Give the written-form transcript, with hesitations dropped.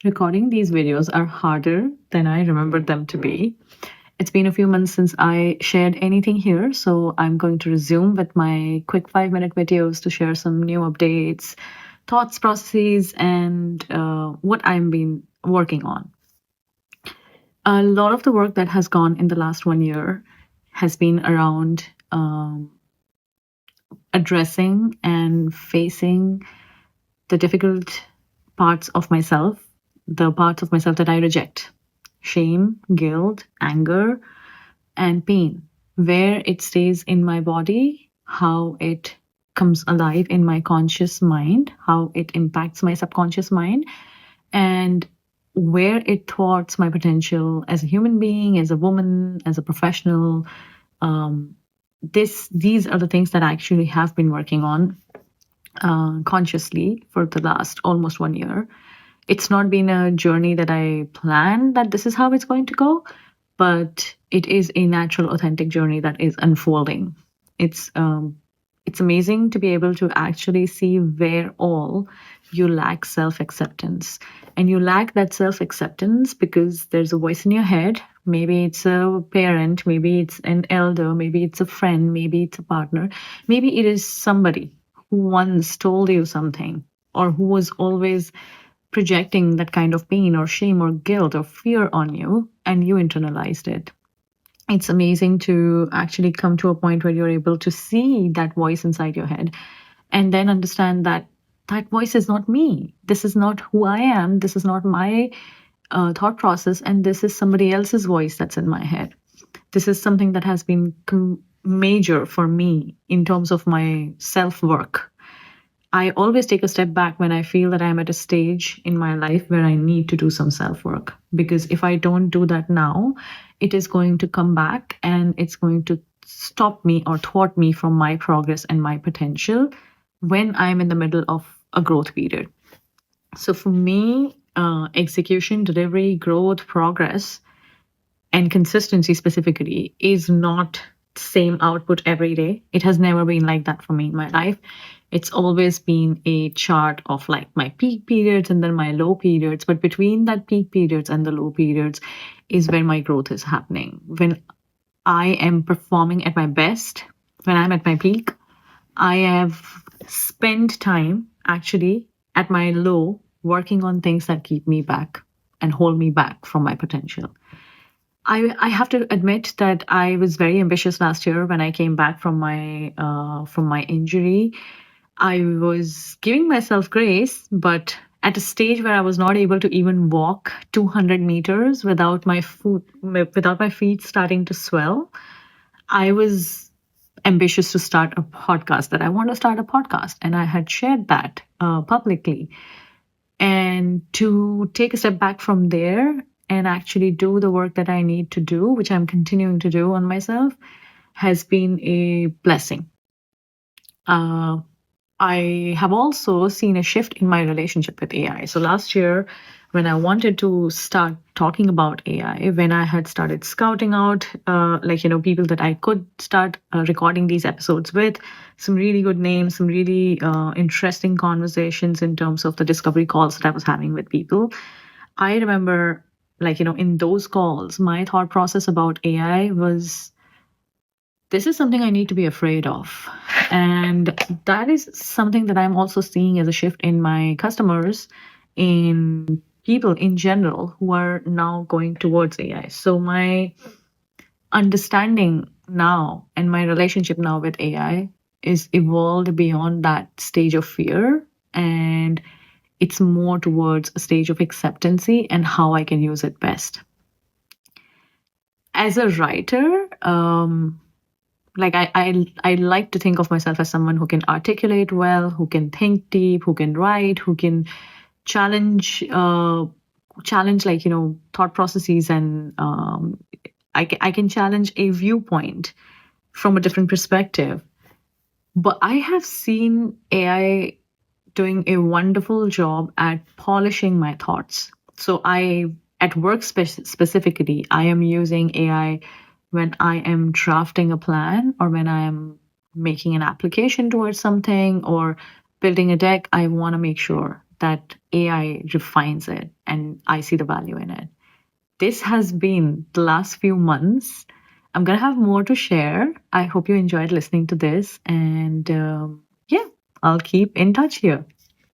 Recording these videos are harder than I remembered them to be. It's been a few months since I shared anything here, so I'm going to resume with my quick 5-minute videos to share some new updates, thoughts, processes, and what I've been working on. A lot of the work that has gone in the last 1 year has been around addressing and facing the difficult parts of myself, the parts of myself that I reject: shame, guilt, anger, and pain, where it stays in my body, how it comes alive in my conscious mind, how it impacts my subconscious mind, and where it thwarts my potential as a human being, as a woman, as a professional. These are the things that I actually have been working on consciously for the last almost 1 year. It's not been a journey that I planned that this is how it's going to go, but it is a natural, authentic journey that is unfolding. It's amazing to be able to actually see where all you lack self-acceptance. And you lack that self-acceptance because there's a voice in your head. Maybe it's a parent, maybe it's an elder, maybe it's a friend, maybe it's a partner, maybe it is somebody who once told you something, or who was always projecting that kind of pain or shame or guilt or fear on you, and you internalized it. It's amazing to actually come to a point where you're able to see that voice inside your head and then understand that that voice is not me. This is not who I am. This is not my thought process. And this is somebody else's voice that's in my head. This is something that has been major for me in terms of my self work. I always take a step back when I feel that I'm at a stage in my life where I need to do some self work. Because if I don't do that now, it is going to come back and it's going to stop me or thwart me from my progress and my potential when I'm in the middle of a growth period. So for me, execution, delivery, growth, progress, and consistency specifically is not same output every day. It has never been like that for me in my life. It's always been a chart of like my peak periods and then my low periods. But between that peak periods and the low periods is where my growth is happening. When I am performing at my best, when I'm at my peak, I have spent time actually at my low working on things that keep me back and hold me back from my potential. I have to admit that I was very ambitious last year when I came back from my injury. I was giving myself grace, but at a stage where I was not able to even walk 200 meters without my feet starting to swell. I was ambitious to start a podcast, that I want to start a podcast, and I had shared that publicly. And to take a step back from there and actually do the work that I need to do, which I'm continuing to do on myself, has been a blessing. I have also seen a shift in my relationship with AI. So last year, when I wanted to start talking about AI, when I had started scouting out, people that I could start recording these episodes with, some really good names, some really interesting conversations in terms of the discovery calls that I was having with people. I remember, in those calls, my thought process about AI was, this is something I need to be afraid of. And that is something that I'm also seeing as a shift in my customers, in people in general who are now going towards AI. So my understanding now and my relationship now with AI is evolved beyond that stage of fear, and it's more towards a stage of acceptancy and how I can use it best. As a writer, I like to think of myself as someone who can articulate well, who can think deep, who can write, who can challenge thought processes, and I can challenge a viewpoint from a different perspective. But I have seen AI doing a wonderful job at polishing my thoughts. So at work specifically, I am using AI when I am drafting a plan, or when I am making an application towards something, or building a deck. I want to make sure that AI refines it, and I see the value in it. This has been the last few months. I'm going to have more to share. I hope you enjoyed listening to this. And yeah, I'll keep in touch here.